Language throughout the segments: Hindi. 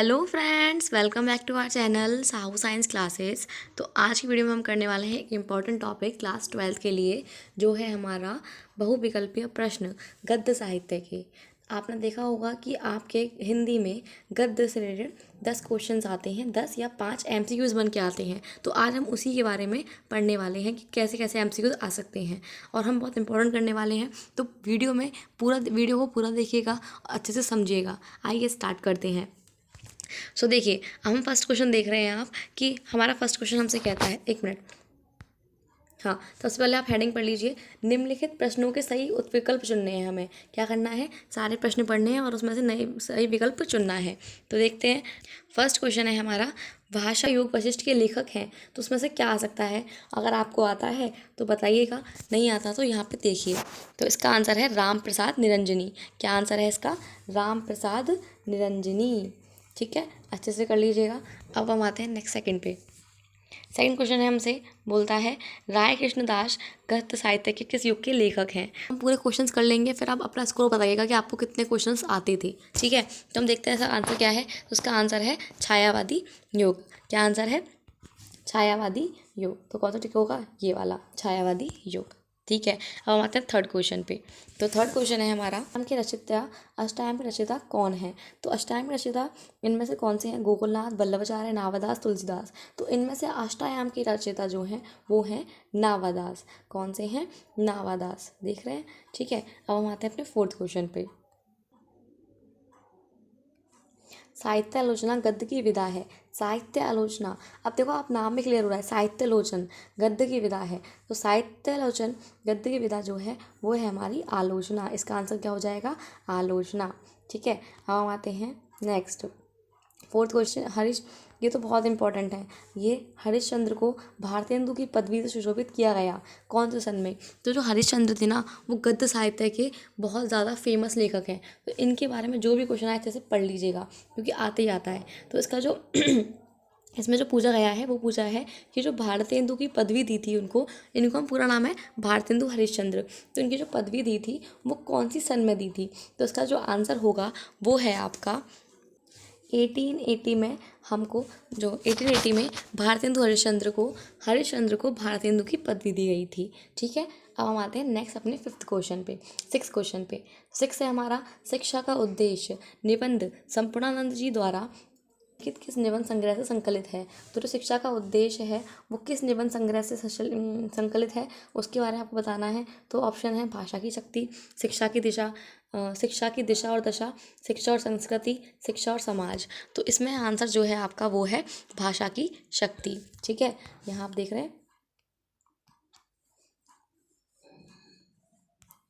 Hello friends, welcome back to our channel Sahu science classes. तो आज की वीडियो में हम करने वाले हैं एक इम्पॉर्टेंट टॉपिक क्लास 12 के लिए, जो है हमारा बहुविकल्पीय प्रश्न गद्य साहित्य के। आपने देखा होगा कि आपके हिंदी में गद्य से रिलेटेड 10 क्वेश्चंस आते हैं, 10 या 5 MCQs बन के आते हैं। तो आज हम उसी के बारे में पढ़ने वाले हैं कि कैसे कैसे MCQs आ सकते हैं, और हम बहुत इंपॉर्टेंट करने वाले हैं। तो वीडियो को पूरा देखिएगा, अच्छे से समझिएगा। आइए स्टार्ट करते हैं। देखिए, हम फर्स्ट क्वेश्चन देख रहे हैं आप कि हमारा फर्स्ट क्वेश्चन हमसे कहता है, एक मिनट। हाँ, तो सबसे पहले आप हेडिंग पढ़ लीजिए। निम्नलिखित प्रश्नों के सही विकल्प चुनने हैं। हमें क्या करना है, सारे प्रश्न पढ़ने हैं और उसमें से नए सही विकल्प चुनना है। तो देखते हैं, फर्स्ट क्वेश्चन है हमारा, भाषा योग वशिष्ठ के लेखक हैं। तो उसमें से क्या आ सकता है? अगर आपको आता है तो बताइएगा, नहीं आता तो यहाँ पे देखिए। तो इसका आंसर है राम प्रसाद निरंजनी। क्या आंसर है इसका? राम प्रसाद निरंजनी। ठीक है, अच्छे से कर लीजिएगा। अब हम आते हैं नेक्स्ट सेकंड पे। सेकंड क्वेश्चन है हमसे, बोलता है राय कृष्णदास गद्य साहित्य के किस युग के लेखक हैं। हम पूरे क्वेश्चंस कर लेंगे, फिर आप अपना स्कोर बताइएगा कि आपको कितने क्वेश्चंस आते थे। ठीक है, तो हम देखते हैं इसका आंसर क्या है। तो उसका आंसर है छायावादी युग। क्या आंसर है? छायावादी युग। तो कौन सा टिक होगा? ये वाला, छायावादी युग। ठीक है, अब हम आते हैं थर्ड क्वेश्चन पे। तो थर्ड क्वेश्चन है हमारा, अष्टायाम के रचयिता अष्टायाम के रचयिता कौन है? तो अष्टायाम के रचयिता इनमें से कौन से हैं? गोकुलनाथ, वल्लभाचार्य, नावादास, तुलसीदास। तो इनमें से अष्टायाम के रचयिता जो हैं वो हैं नावादास। कौन से हैं? नावादास। देख रहे हैं? ठीक है, अब हम आते हैं अपने फोर्थ क्वेश्चन पे। साहित्य आलोचना गद्य की विधा है। साहित्य आलोचना, अब देखो आप नाम में क्लियर हो रहा है, साहित्य आलोचन गद्य की विधा है। तो साहित्य आलोचन गद्य की विधा जो है वो है हमारी आलोचना। इसका आंसर क्या हो जाएगा? आलोचना। ठीक है, अब हम आते हैं नेक्स्ट फोर्थ क्वेश्चन। ये तो बहुत इंपॉर्टेंट है। ये हरिश्चंद्र को भारतेंदु की पदवी से सुशोभित किया गया कौन से सन में? तो जो हरिश्चंद्र थे ना, वो गद्य साहित्य के बहुत ज़्यादा फेमस लेखक हैं। तो इनके बारे में जो भी क्वेश्चन आए अच्छे से पढ़ लीजिएगा, क्योंकि आते ही आता है। तो इसका जो इसमें जो पूछा गया है वो पूछा है कि जो भारतेंदु की पदवी दी थी उनको, इनको हम पूरा नाम है भारतेंदु हरिश्चंद्र। तो इनकी जो पदवी दी थी वो कौन सी सन में दी थी? तो इसका जो आंसर होगा वो है आपका 1880 में। हमको जो 1880 में हरिश्चंद्र को भारतेंदु की पदवी दी गई थी। ठीक है, अब हम आते हैं नेक्स्ट अपने फिफ्थ क्वेश्चन पे, सिक्स क्वेश्चन पे। सिक्स है हमारा, शिक्षा का उद्देश्य निबंध संपूर्णानंद जी द्वारा किस निबंध संग्रह से संकलित है। तो जो शिक्षा का उद्देश्य है वो किस निबंध संग्रह से संकलित है, उसके बारे में आपको बताना है। तो ऑप्शन है भाषा की शक्ति, शिक्षा की दिशा, शिक्षा की दिशा और दशा, शिक्षा और संस्कृति, शिक्षा और समाज। तो इसमें आंसर जो है आपका वो है भाषा की शक्ति। ठीक है, यहाँ आप देख रहे हैं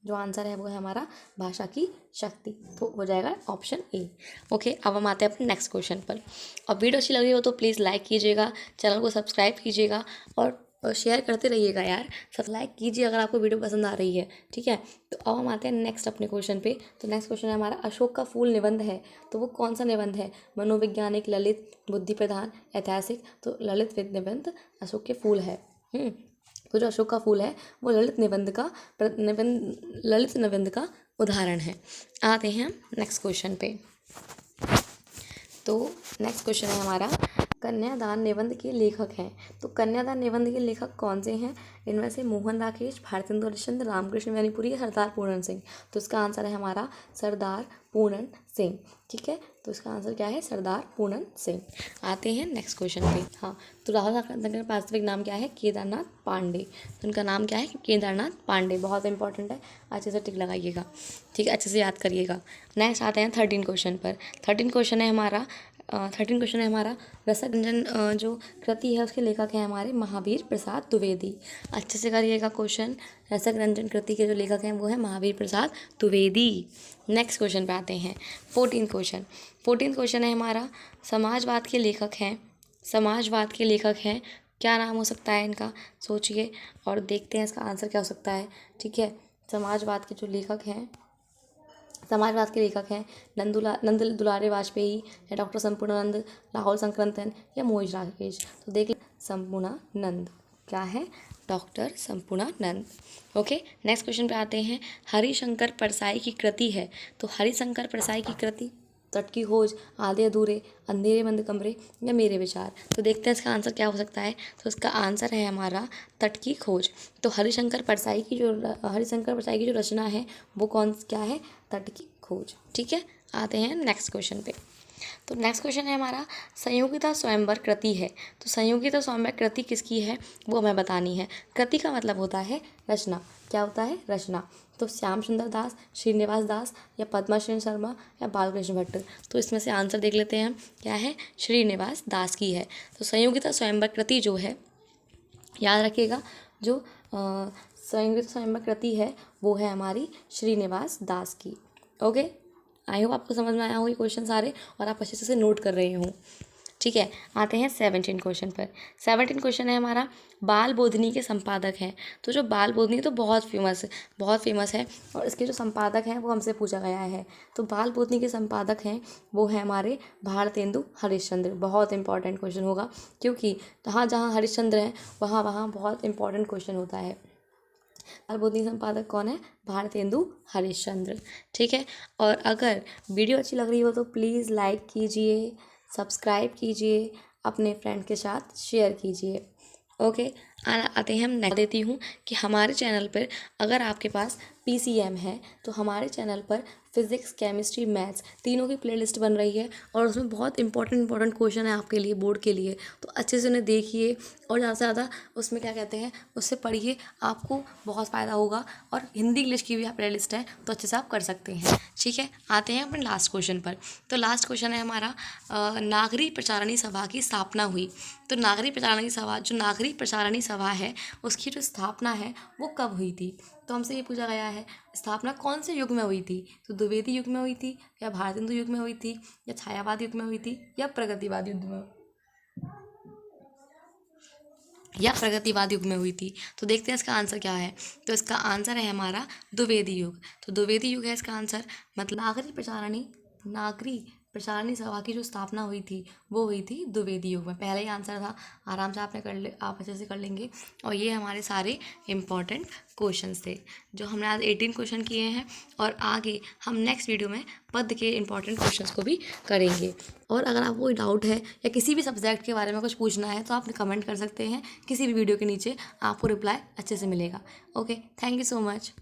जो आंसर है वो है हमारा भाषा की शक्ति। तो हो जाएगा ऑप्शन ए। ओके, अब हम आते हैं अपने नेक्स्ट क्वेश्चन पर। और वीडियो अच्छी लगी हो तो प्लीज़ लाइक कीजिएगा, चैनल को सब्सक्राइब कीजिएगा और शेयर करते रहिएगा यार। सब लाइक कीजिए अगर आपको वीडियो पसंद आ रही है। ठीक है, तो अब हम आते हैं नेक्स्ट अपने क्वेश्चन पे। तो नेक्स्ट क्वेश्चन है हमारा, अशोक का फूल निबंध है। तो वो कौन सा निबंध है? मनोवैज्ञानिक, ललित, बुद्धि प्रधान, ऐतिहासिक। तो ललित निबंध अशोक के फूल है। तो जो अशोक का फूल है वो ललित निबंध का उदाहरण है। आते हैं नेक्स्ट क्वेश्चन पे। तो नेक्स्ट क्वेश्चन है हमारा, कन्यादान निबंध के लेखक हैं। तो कन्यादान निबंध के लेखक कौन से हैं? इनमें से मोहन राकेश, भारतेंदु हरिश्चंद्र, रामकृष्ण मैनीपुरी या सरदार पूरन सिंह। तो इसका आंसर है हमारा सरदार पूरन सिंह। ठीक है, तो इसका आंसर क्या है? सरदार पूरन सिंह। आते हैं नेक्स्ट क्वेश्चन पे। हाँ, तो राहुल साकारकर का वास्तविक नाम क्या है? केदारनाथ पांडे। तो उनका नाम क्या है? केदारनाथ पांडे। बहुत इंपॉर्टेंट है, अच्छे से टिक लगाइएगा। ठीक है, अच्छे से याद करिएगा। नेक्स्ट आते हैं 13 क्वेश्चन पर। 13 क्वेश्चन है हमारा रसक रंजन जो कृति है उसके लेखक हैं हमारे महावीर प्रसाद द्विवेदी। अच्छे से करिएगा क्वेश्चन। रसक रंजन कृति के जो लेखक हैं वो है महावीर प्रसाद द्विवेदी। नेक्स्ट क्वेश्चन पे आते हैं 14 क्वेश्चन है हमारा, समाजवाद के लेखक हैं। क्या नाम हो सकता है इनका? सोचिए और देखते हैं इसका आंसर क्या हो सकता है। ठीक है, समाजवाद के लेखक हैं नंद दुलारे वाजपेयी या डॉक्टर संपूर्णानंद, राहुल संक्रंतन या मोहित राकेश। तो देख संपूर्णानंद। क्या है? Doctor Sampurnanand. Okay, next question पे आते हैं, हरिशंकर परसाई की कृति है। तो हरिशंकर परसाई की कृति तट की खोज, आधे अधूरे, अंधेरे बंद कमरे या मेरे विचार। तो देखते हैं इसका आंसर क्या हो सकता है। तो इसका आंसर है हमारा तट की खोज। तो हरिशंकर परसाई की जो रचना है वो क्या है, तट की खोज। ठीक है, आते हैं नेक्स्ट क्वेश्चन पे। तो नेक्स्ट क्वेश्चन है हमारा, संयोगिता स्वयंवर कृति है। तो संयोगिता स्वयंवर कृति किसकी है वो हमें बतानी है। कृति का मतलब होता है रचना। क्या होता है, रचना। तो श्याम सुंदर दास, श्रीनिवास दास या पद्माश्री शर्मा या बालकृष्ण भट्ट। तो इसमें से आंसर देख लेते हैं हम, क्या है, श्रीनिवास दास की है। तो संयोगिता स्वयंवर कृति जो है, याद रखिएगा, जो संयोगिता स्वयंवर कृति है वो है हमारी श्रीनिवास दास की। ओके, आई होप आपको समझ में आया हो ये क्वेश्चन सारे और आप अच्छे से नोट कर रहे हो। ठीक है, आते हैं 17 क्वेश्चन पर। 17 क्वेश्चन है हमारा, बाल बोधनी के संपादक हैं। तो जो बाल बोधनी तो बहुत फेमस है और इसके जो संपादक हैं वो हमसे पूछा गया है। तो बाल बोधनी के संपादक हैं वो है हमारे भारतेंदु हरिश्चंद्र। बहुत इंपॉर्टेंट क्वेश्चन होगा, क्योंकि जहाँ जहाँ हरिश्चंद्र हैं वहाँ वहाँ बहुत इंपॉर्टेंट क्वेश्चन होता है। बाल बोधनी संपादक कौन है, भारतेंदु हरिश्चंद्र। ठीक है, और अगर वीडियो अच्छी लग रही हो तो प्लीज़ लाइक कीजिए, सब्सक्राइब कीजिए, अपने फ्रेंड के साथ शेयर कीजिए। ओके, आते हैं हम नेक्स्ट देती हूँ कि हमारे चैनल पर अगर आपके पास PCM है तो हमारे चैनल पर फिज़िक्स, केमिस्ट्री, मैथ्स तीनों की प्लेलिस्ट बन रही है और उसमें बहुत इंपॉर्टेंट क्वेश्चन है आपके लिए, बोर्ड के लिए। तो अच्छे से उन्हें देखिए और ज़्यादा से ज़्यादा उसमें क्या कहते हैं उससे पढ़िए, आपको बहुत फ़ायदा होगा। और हिंदी इंग्लिश की भी प्लेलिस्ट है तो अच्छे से आप कर सकते हैं। ठीक है, आते हैं अपने लास्ट क्वेश्चन पर। तो लास्ट क्वेश्चन है हमारा, नागरिक प्रचारणी सभा की स्थापना हुई। तो नागरिक प्रचारणी सभा है उसकी जो स्थापना है वो कब हुई थी। तो हमसे ये पूछा गया है, स्थापना कौन से युग में हुई थी। तो द्विवेदी युग में हुई थी, या भारतेंदु युग में हुई थी, या छायावाद युग में हुई थी, या प्रगतिवाद युग में हुई थी। तो देखते हैं इसका आंसर क्या है। तो इसका आंसर है हमारा द्विवेदी युग। तो द्विवेदी युग है इसका आंसर। मतलब नागरिक प्रचारणी सभा की जो स्थापना हुई थी वो हुई थी द्विवेदी युग में। पहले ही आंसर था, आराम से आप अच्छे से कर लेंगे। और ये हमारे सारे इम्पॉर्टेंट क्वेश्चंस थे जो हमने आज 18 क्वेश्चन किए हैं। और आगे हम नेक्स्ट वीडियो में पद्य के इम्पॉर्टेंट क्वेश्चंस को भी करेंगे। और अगर आपको कोई डाउट है या किसी भी सब्जेक्ट के बारे में कुछ पूछना है तो आप कमेंट कर सकते हैं, किसी भी वीडियो के नीचे आपको रिप्लाई अच्छे से मिलेगा। Okay, thank you so much.